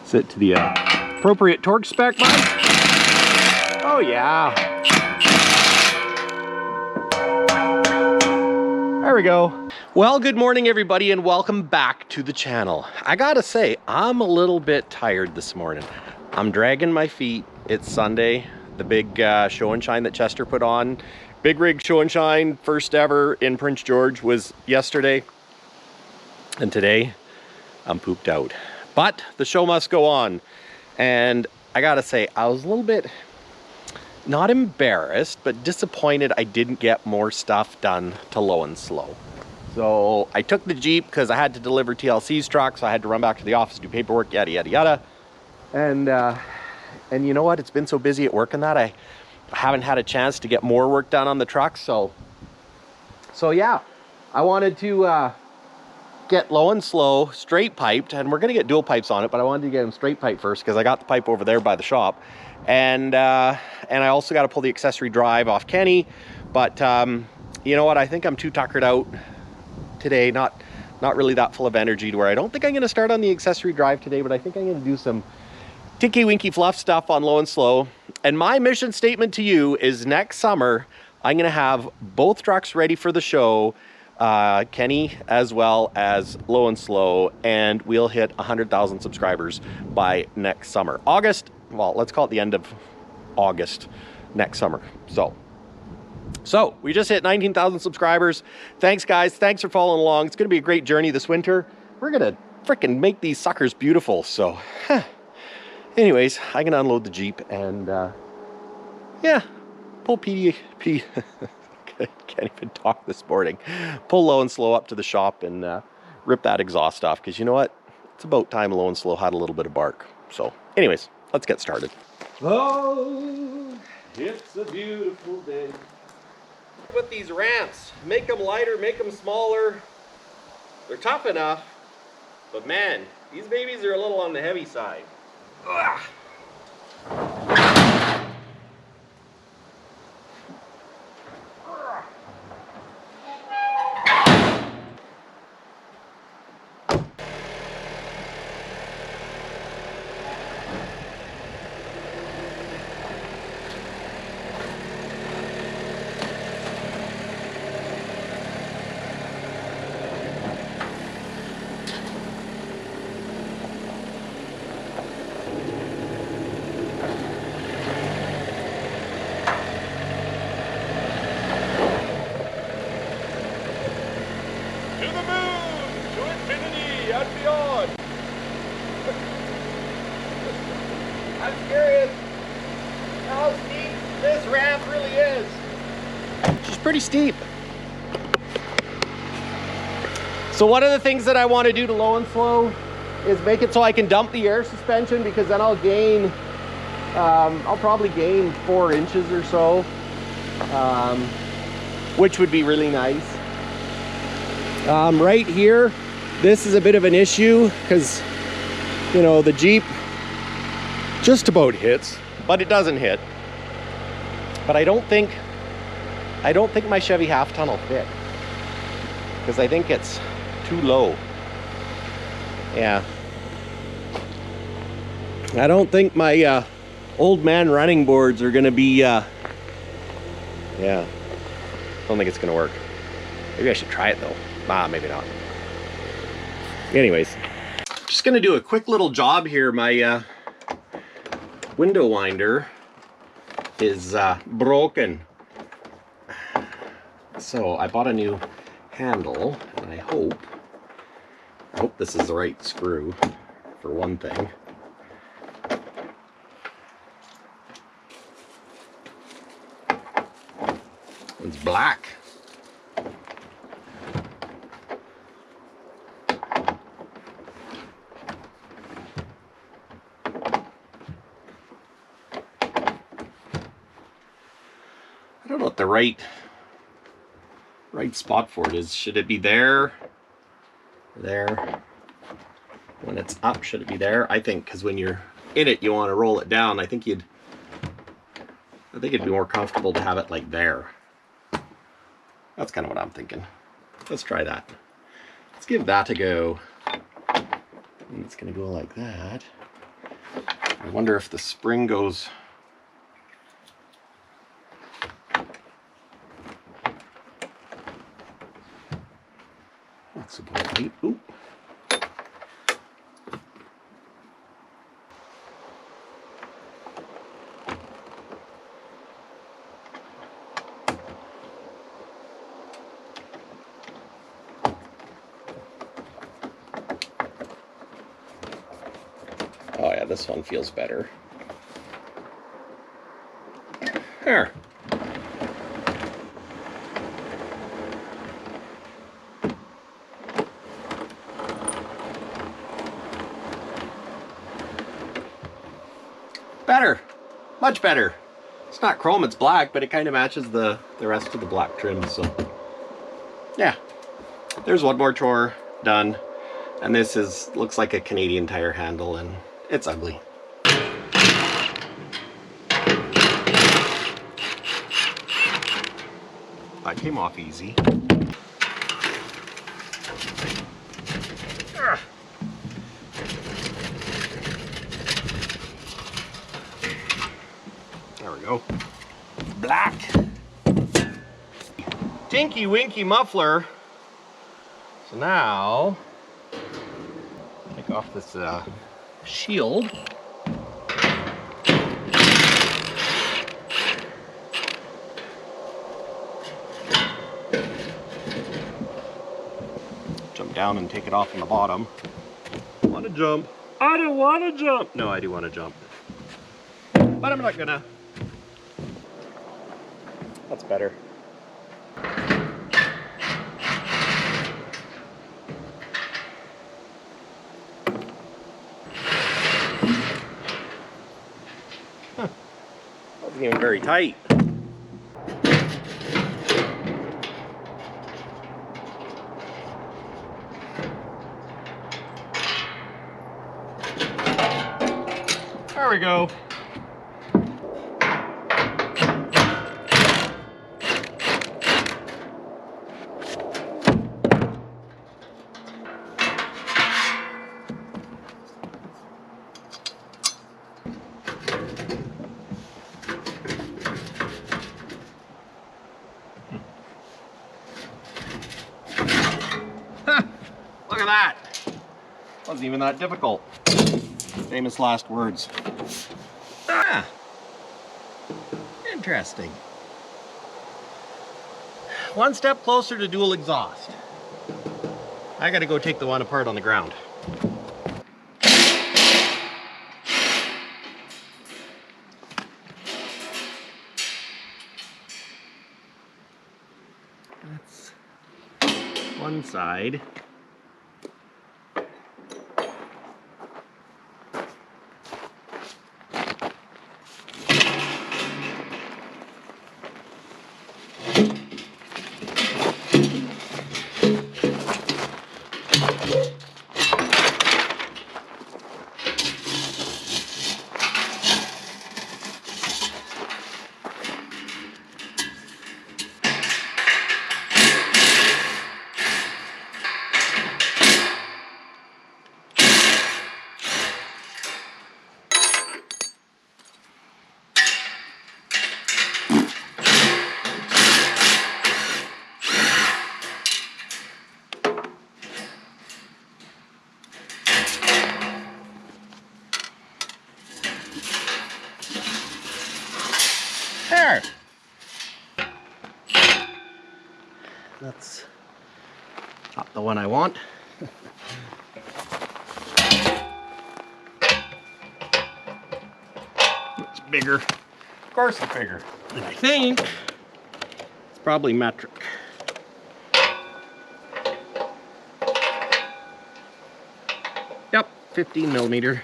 Set to the appropriate torque spec, Mike. Oh yeah. There we go. Well, good morning everybody and welcome back to the channel. I gotta say, I'm a little bit tired this morning. I'm dragging my feet. It's Sunday, the big show and shine that Chester put on. Big rig show and shine, first ever in Prince George, was yesterday. And today, I'm pooped out. But the show must go on. And I gotta say, I was a little bit, not embarrassed, but disappointed I didn't get more stuff done to Low and Slow. So I took the Jeep because I had to deliver TLC's truck, so I had to run back to the office, do paperwork, yada, yada, yada. And you know what? It's been so busy at work and that I haven't had a chance to get more work done on the truck. So yeah, I wanted to get Low and Slow straight piped, and we're gonna get dual pipes on it, but I wanted to get them straight pipe first because I got the pipe over there by the shop, and I also got to pull the accessory drive off Kenny. But you know what? I think I'm too tuckered out today, not really that full of energy to where I don't think I'm gonna start on the accessory drive today, but I think I'm gonna do some tinky winky fluff stuff on Low and Slow. And my mission statement to you is next summer I'm gonna have both trucks ready for the show, Kenny as well as Low and Slow, and we'll hit 100,000 subscribers by next summer. August, well, let's call it the end of August next summer. So we just hit 19,000 subscribers. Thanks guys, thanks for following along. It's gonna be a great journey this winter. We're gonna freaking make these suckers beautiful. So anyways, I can unload the Jeep and yeah, pull can't even talk this morning. Pull Low and Slow up to the shop and rip that exhaust off, because you know what? It's about time Low and Slow had a little bit of bark. So anyways, let's get started. Oh, it's a beautiful day. With these ramps, make them lighter, make them smaller. They're tough enough, but man, these babies are a little on the heavy side. Ugh. I'm curious how steep this ramp really is. She's pretty steep. So one of the things that I want to do to Low and Slow is make it so I can dump the air suspension, because then I'll gain, I'll probably gain 4 inches or so, which would be really nice. Right here, this is a bit of an issue because, you know, the Jeep just about hits, but it doesn't hit. But I don't think my Chevy half ton will fit, because I think it's too low. Yeah, I don't think my old man running boards are gonna be yeah, don't think it's gonna work. Maybe I should try it though. Maybe not. Anyways, just gonna do a quick little job here. My window winder is broken, so I bought a new handle, and I hope this is the right screw for one thing. It's black. I don't know what the right spot for it is. Should it be there? When it's up, should it be there? I think because when you're in it, you want to roll it down. I think it'd be more comfortable to have it like there. That's kind of what I'm thinking. Let's try that. Let's give that a go. And it's gonna go like that. I wonder if the spring goes. That's a good height. Oop. Oh yeah, this one feels better. There. Better. Much better. It's not chrome, it's black, but it kind of matches the rest of the black trim, so yeah. There's one more chore done. And this looks like a Canadian Tire handle, and it's ugly. That came off easy. There we go. Black. Tinky Winky muffler. So now, take off this shield. Jump down and take it off on the bottom. Want to jump? I don't want to jump. No, I do want to jump, but I'm not gonna. That's better. Wasn't even very tight. There we go. Look at that. Wasn't even that difficult. Famous last words. Ah, interesting. One step closer to dual exhaust. I gotta go take the one apart on the ground. That's one side. There. That's not the one I want. It's bigger. Of course it's bigger. And I think it's probably metric. Yep, 15 millimeter.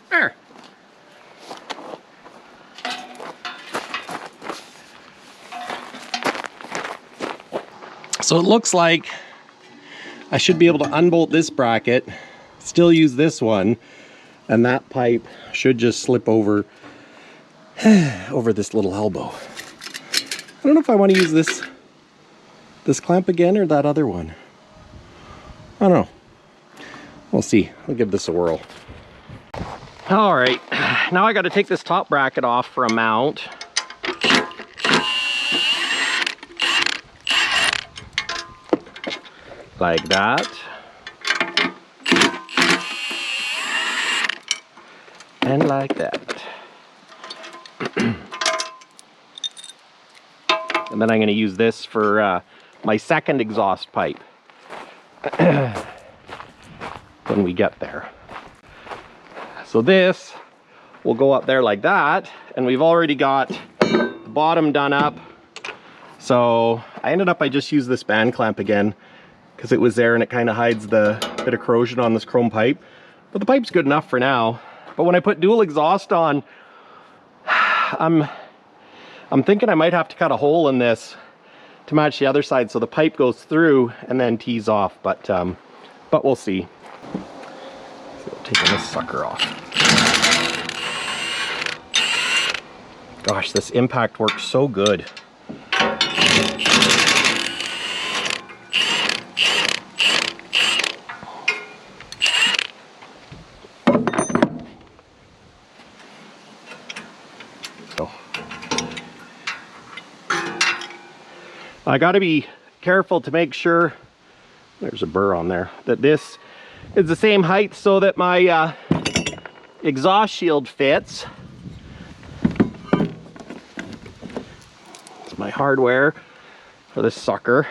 There. So it looks like I should be able to unbolt this bracket, still use this one, And that pipe should just slip over over this little elbow. I don't know if I want to use this clamp again or that other one. I don't know. We'll see. I'll give this a whirl. All right, now I got to take this top bracket off for a mount. Like that. And like that. And then I'm going to use this for my second exhaust pipe when we get there. So this will go up there like that, and we've already got the bottom done up. So I just used this band clamp again because it was there and it kind of hides the bit of corrosion on this chrome pipe. But the pipe's good enough for now. But when I put dual exhaust on, I'm thinking I might have to cut a hole in this to match the other side so the pipe goes through and then tees off. But we'll see. So taking this sucker off. Gosh, this impact works so good. I got to be careful to make sure, there's a burr on there, that this is the same height so that my exhaust shield fits. It's my hardware for this sucker.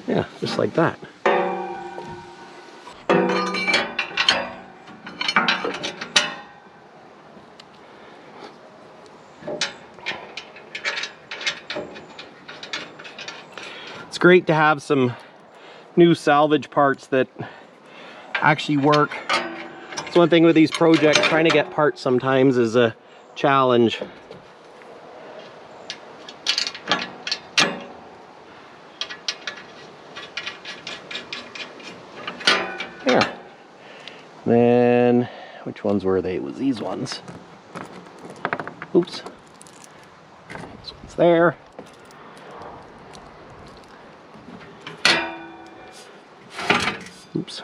Yeah, just like that. It's great to have some new salvage parts that actually work. It's one thing with these projects, trying to get parts sometimes is a challenge. There. Then, which ones were they? It was these ones. Oops. This one's there. Oops.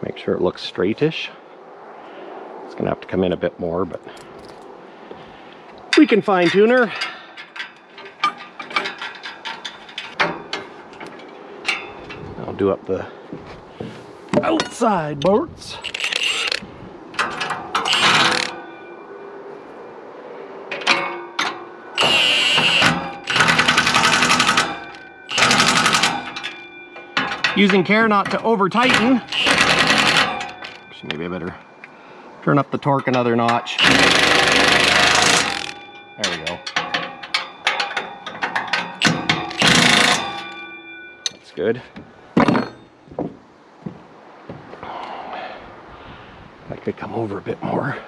Make sure it looks straightish. It's gonna have to come in a bit more, but we can fine tune her. I'll do up the outside bolts. Using care not to over tighten. Actually, maybe I better turn up the torque another notch. There we go. That's good. I could come over a bit more.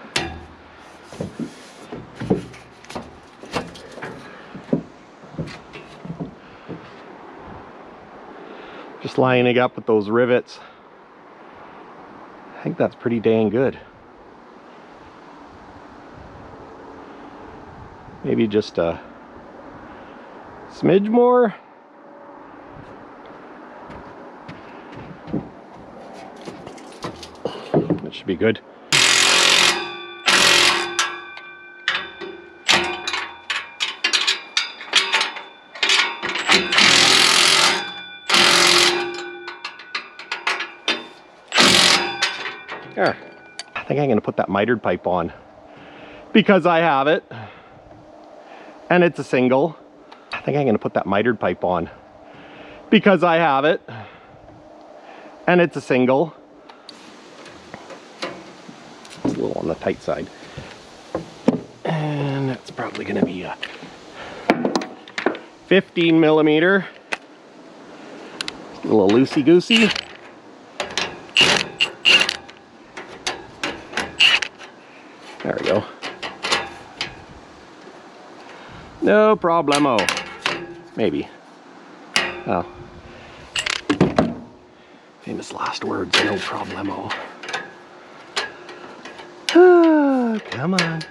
Just lining up with those rivets. I think that's pretty dang good. Maybe just a smidge more. That should be good. There. I think I'm going to put that mitered pipe on because I have it and it's a single. I think I'm going to put that mitered pipe on because I have it and it's a single. It's a little on the tight side. And that's probably going to be a 15 millimeter. A little loosey-goosey. There we go. No problemo. Maybe. Oh. Famous last words, no problemo. Ah, come on.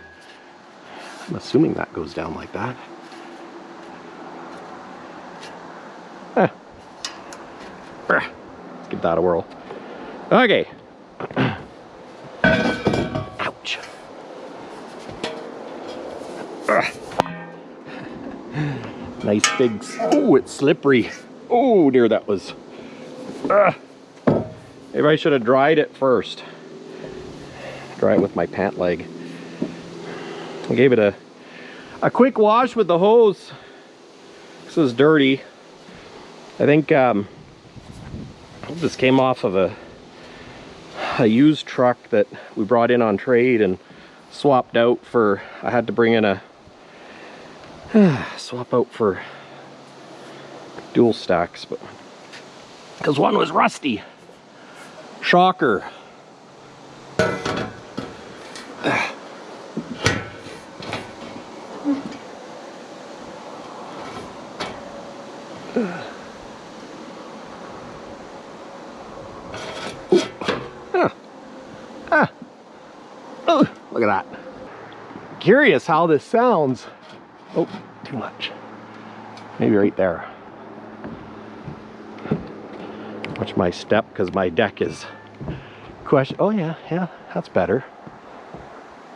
I'm assuming that goes down like that. Let's give that a whirl. Okay. Ouch. Nice big. Oh, it's slippery. Oh dear, that was. Maybe I should have dried it first. Dry it with my pant leg. I gave it a quick wash with the hose. This is dirty. I think this came off of a used truck that we brought in on trade and swapped out for. I had to bring in a swap out for dual stacks, but because one was rusty. Shocker. Oh, look at that. Curious how this sounds. Oh, too much. Maybe right there. Watch my step because my deck is question. Oh yeah, that's better.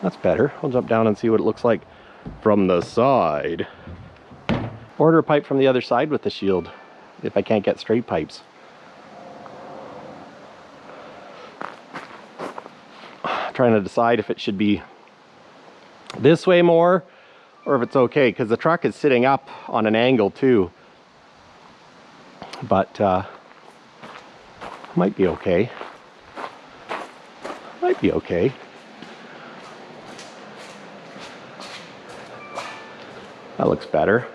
That's better. I'll jump down and see what it looks like from the side. Order a pipe from the other side with the shield if I can't get straight pipes. Trying to decide if it should be this way more or if it's okay, because the truck is sitting up on an angle too, but might be okay. Might be okay. That looks better.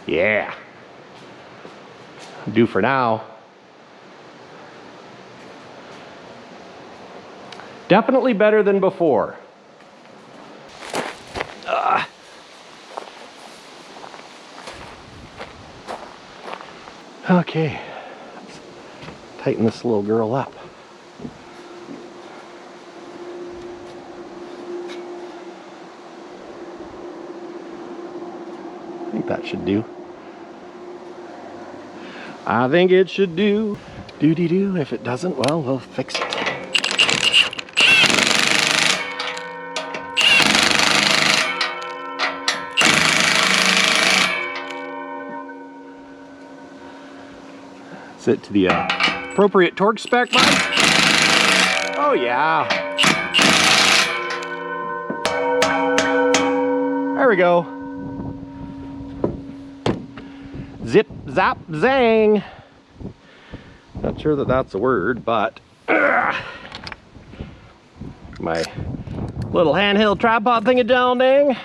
Yeah. Do for now. Definitely better than before. Okay, let's tighten this little girl up. I think that should do. I think it should do. Do-de-do. If it doesn't, well, we'll fix it. Set to the appropriate torque spec, Mike. Oh yeah. There we go. Zip, zap, zang. Not sure that that's a word, but my little handheld tripod thingy down dang.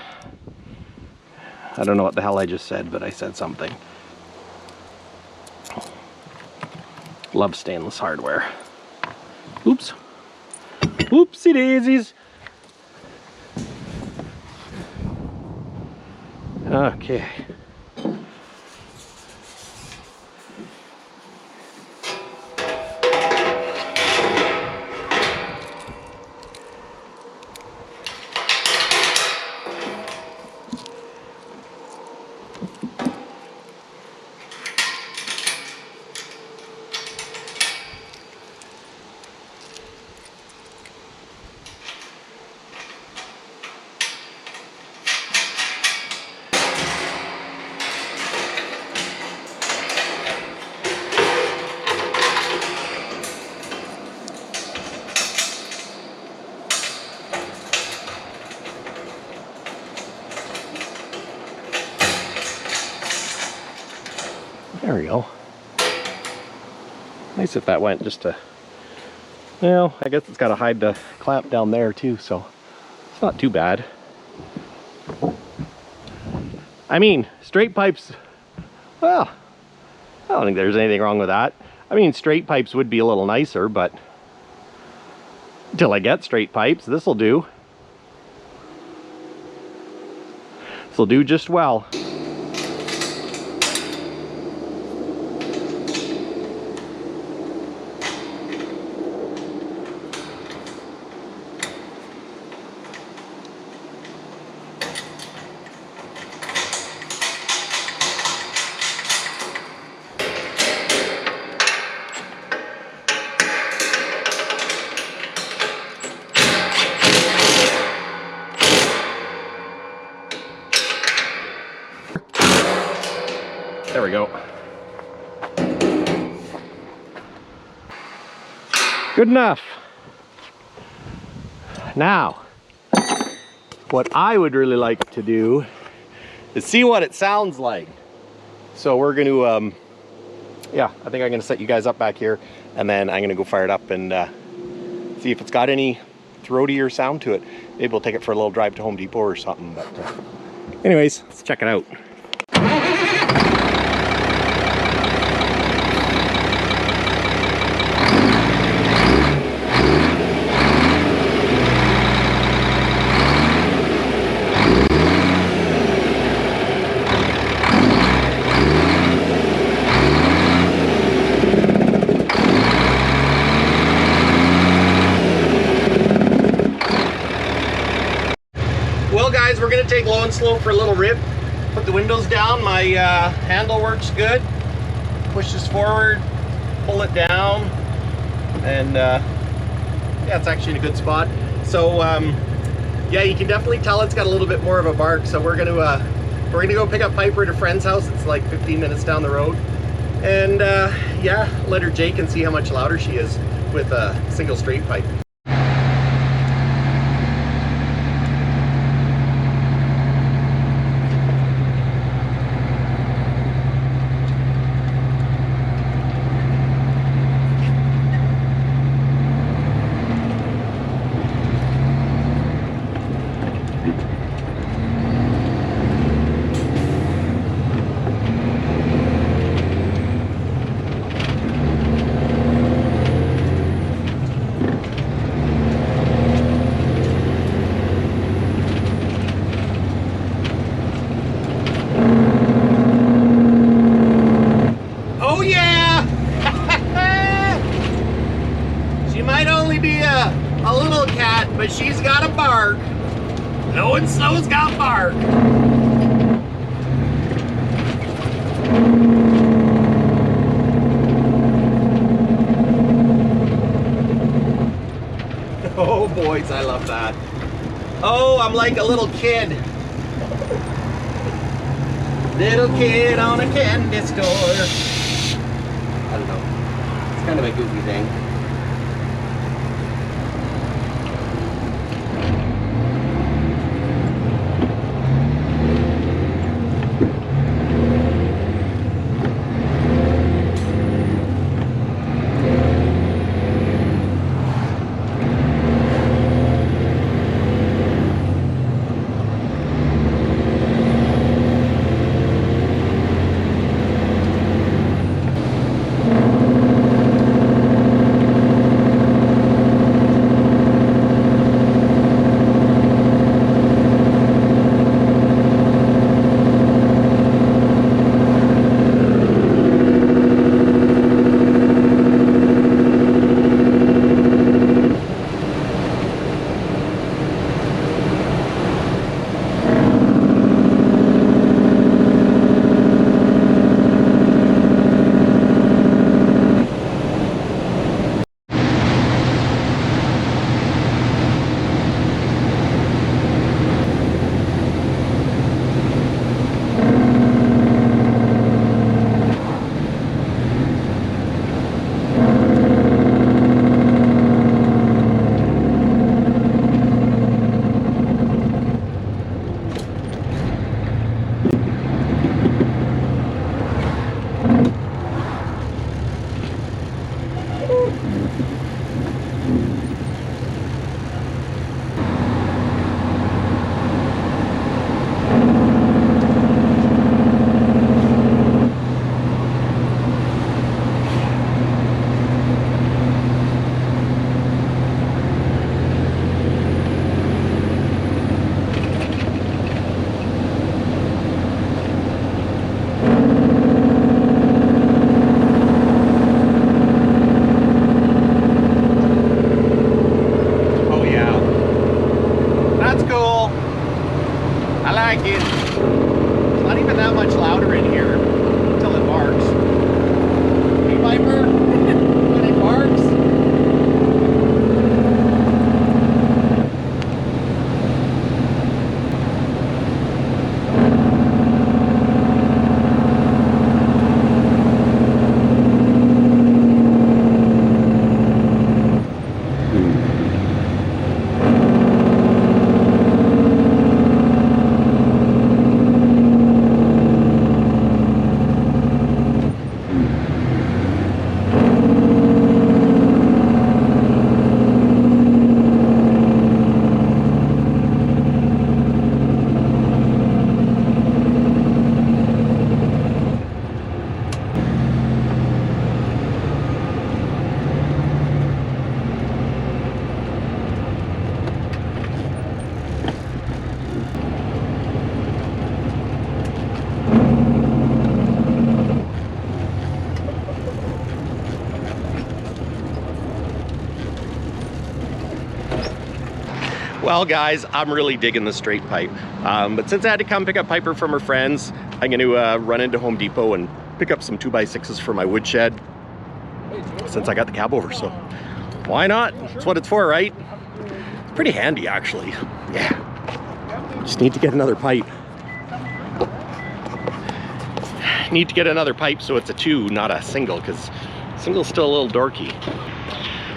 I don't know what the hell I just said, but I said something. Love stainless hardware. Oops. Oopsie daisies. Okay. There we go. Nice if that went just to, well, I guess it's got to hide the clamp down there too, so it's not too bad. I mean, straight pipes, well, I don't think there's anything wrong with that. I mean, straight pipes would be a little nicer, but until I get straight pipes, this'll do. This'll do just well. There we go. Good enough. Now, what I would really like to do is see what it sounds like. So we're going to, yeah, I think I'm going to set you guys up back here, and then I'm going to go fire it up and see if it's got any throatier sound to it. Maybe we'll take it for a little drive to Home Depot or something. But anyways, let's check it out. Well guys, we're gonna take low and slow for a little rip. Put the windows down, my handle works good. Push this forward, pull it down, and yeah, it's actually in a good spot. So yeah, you can definitely tell it's got a little bit more of a bark. So we're gonna go pick up Piper at a friend's house. It's like 15 minutes down the road. And yeah, let her Jake and see how much louder she is with a single straight pipe. A little cat, but she's got a bark. Low and slow's got bark. Oh boys, I love that. Oh, I'm like a little kid. Little kid on a candy store. I don't know. It's kind of a goofy thing. Well guys, I'm really digging the straight pipe. But since I had to come pick up Piper from her friends, I'm going to run into Home Depot and pick up some 2x6s for my woodshed since I got the cab over, so why not? That's what it's for, right? It's pretty handy actually. Yeah. Just need to get another pipe. Need to get another pipe so it's a 2, not a single, because single's still a little dorky.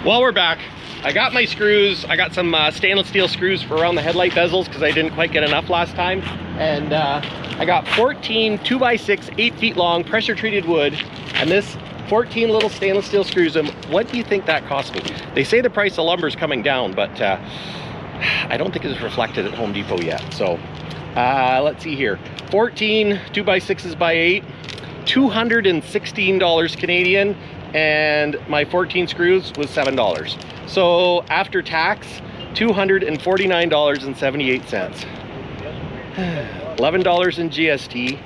Well, we're back. I got my screws. I got some stainless steel screws for around the headlight bezels because I didn't quite get enough last time. And I got 14 2x6, 8 feet long, pressure treated wood. And this 14 little stainless steel screws. And what do you think that cost me? They say the price of lumber is coming down, but I don't think it's reflected at Home Depot yet. So let's see here. 14 2x6s by 8, $216 Canadian, and my 14 screws was $7. So after tax, $249.78. $11 in GST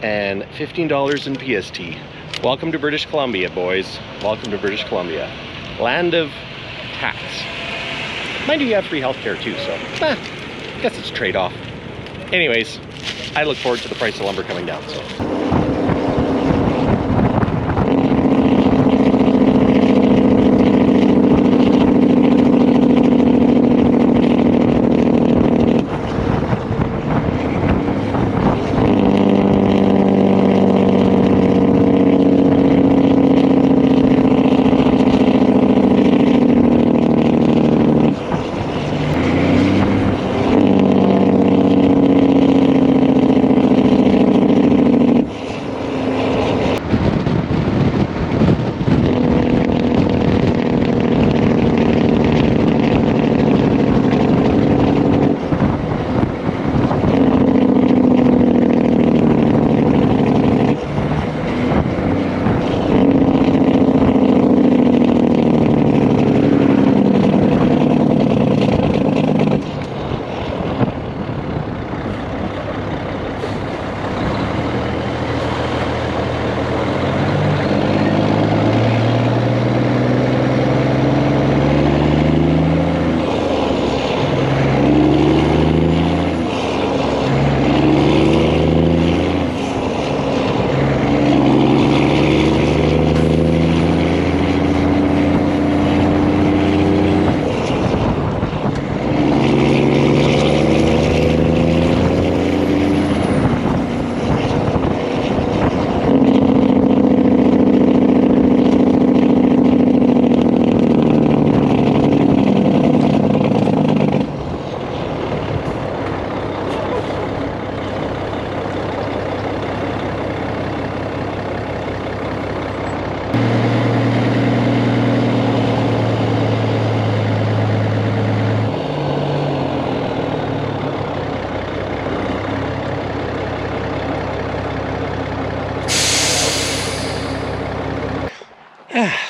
and $15 in PST. Welcome to British Columbia, boys. Welcome to British Columbia. Land of tax. Mind you, you have free healthcare too, so I guess it's a trade-off. Anyways, I look forward to the price of lumber coming down, so.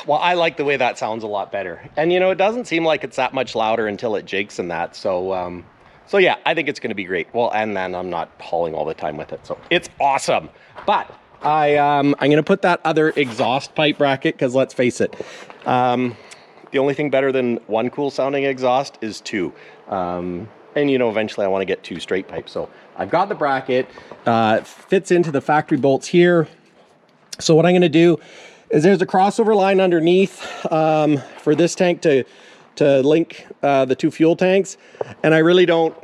Well, I like the way that sounds a lot better. And you know, it doesn't seem like it's that much louder until it jakes and that. So, so yeah, I think it's going to be great. Well, and then I'm not hauling all the time with it. So it's awesome. But I'm going to put that other exhaust pipe bracket because let's face it, the only thing better than one cool sounding exhaust is 2. And you know, eventually I want to get 2 straight pipes. So I've got the bracket, fits into the factory bolts here. So what I'm going to do is there's a crossover line underneath for this tank to link the 2 fuel tanks, and I really don't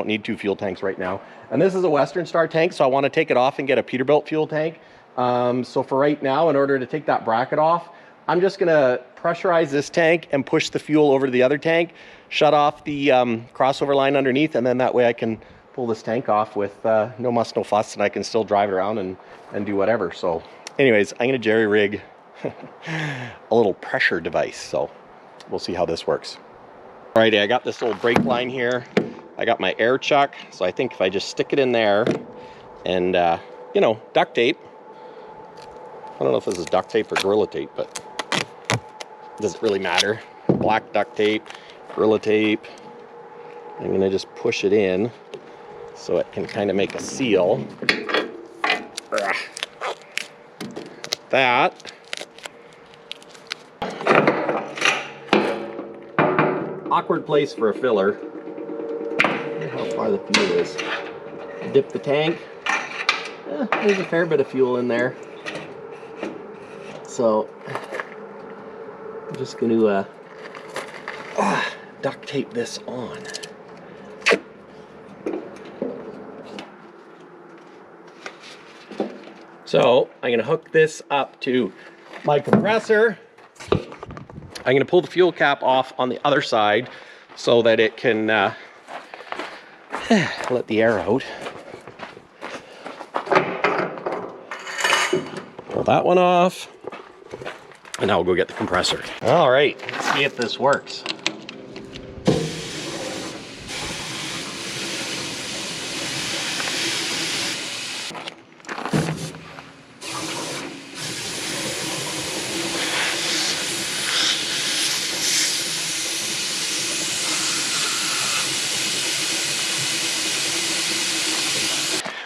need 2 fuel tanks right now. And this is a Western Star tank, so I want to take it off and get a Peterbilt fuel tank. So for right now, in order to take that bracket off, I'm just gonna pressurize this tank and push the fuel over to the other tank, shut off the crossover line underneath, and then that way I can pull this tank off with no muss, no fuss, and I can still drive it around and do whatever. So anyways, I'm gonna jerry rig a little pressure device, so we'll see how this works. Alrighty, I got this little brake line here. I got my air chuck, so I think if I just stick it in there and you know, duct tape. I don't know if this is duct tape or Gorilla tape, but it doesn't really matter. Black duct tape, Gorilla tape. I'm gonna just push it in so it can kind of make a seal. That. Awkward place for a filler. the fuel is. Dip the tank. There's a fair bit of fuel in there. So I'm just going to duct tape this on. So I'm going to hook this up to my compressor. I'm going to pull the fuel cap off on the other side so that it can let the air out. Pull that one off. And now we'll go get the compressor. All right, let's see if this works.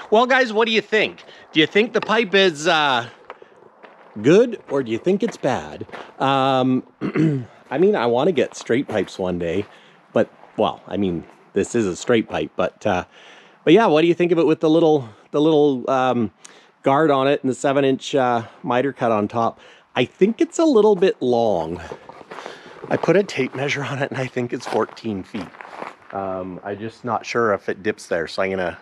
Well, guys, what do you think? Do you think the pipe is good, or do you think it's bad? I mean, I want to get straight pipes one day, but, well, I mean, this is a straight pipe, but yeah, what do you think of it with the little guard on it and the 7-inch miter cut on top? I think it's a little bit long. I put a tape measure on it and I think it's 14 feet. I'm just not sure if it dips there, so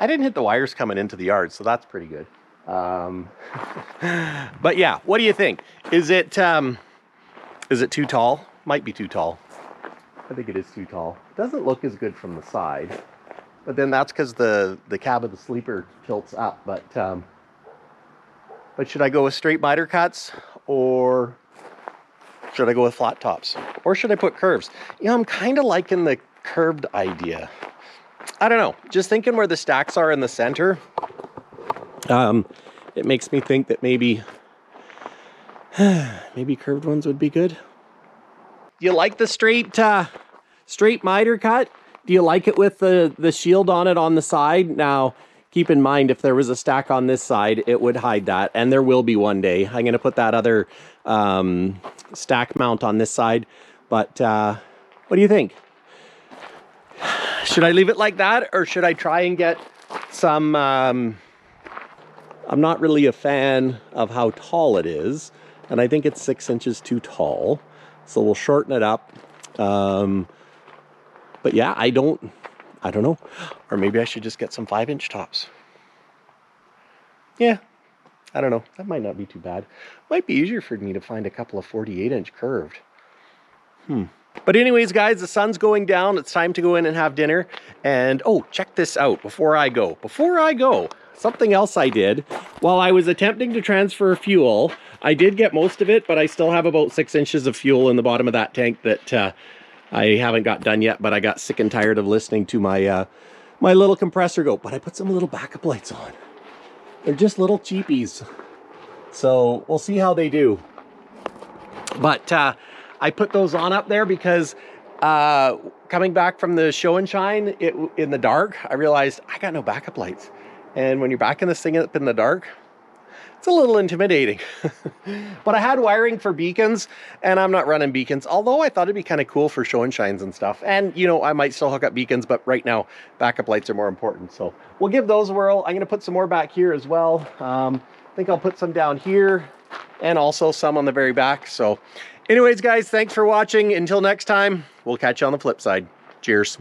I didn't hit the wires coming into the yard, so that's pretty good. But yeah, what do you think? Is it too tall? Might be too tall. I think it is too tall. It doesn't look as good from the side, but then that's because the cab of the sleeper tilts up. But should I go with straight miter cuts, or should I go with flat tops, or should I put curves? You know, I'm kind of liking the curved idea. I don't know, just thinking where the stacks are in the center, it makes me think that maybe curved ones would be good. Do you like the straight miter cut? Do you like it with the shield on it on the side? Now, keep in mind, if there was a stack on this side, it would hide that, and there will be one day. I'm going to put that other stack mount on this side, but what do you think? Should I leave it like that, or should I try and get some, I'm not really a fan of how tall it is, and I think it's 6 inches too tall, so we'll shorten it up. But yeah, I don't know, or maybe I should just get some 5-inch tops. Yeah, I don't know, that might not be too bad. Might be easier for me to find a couple of 48-inch curved. But anyways, guys, the sun's going down. It's time to go in and have dinner. And, oh, check this out before I go. Something else I did. While I was attempting to transfer fuel, I did get most of it, but I still have about 6 inches of fuel in the bottom of that tank that I haven't got done yet, but I got sick and tired of listening to my my little compressor go. But I put some little backup lights on. They're just little cheapies. So we'll see how they do. But I put those on up there because coming back from the show and shine in the dark, I realized I got no backup lights. And when you're backing this thing up in the dark, it's a little intimidating. But I had wiring for beacons, and I'm not running beacons, although I thought it'd be kind of cool for show and shines and stuff. And, you know, I might still hook up beacons, but right now, backup lights are more important. So we'll give those a whirl. I'm going to put some more back here as well. I think I'll put some down here and also some on the very back. So anyways, guys, thanks for watching. Until next time, we'll catch you on the flip side. Cheers.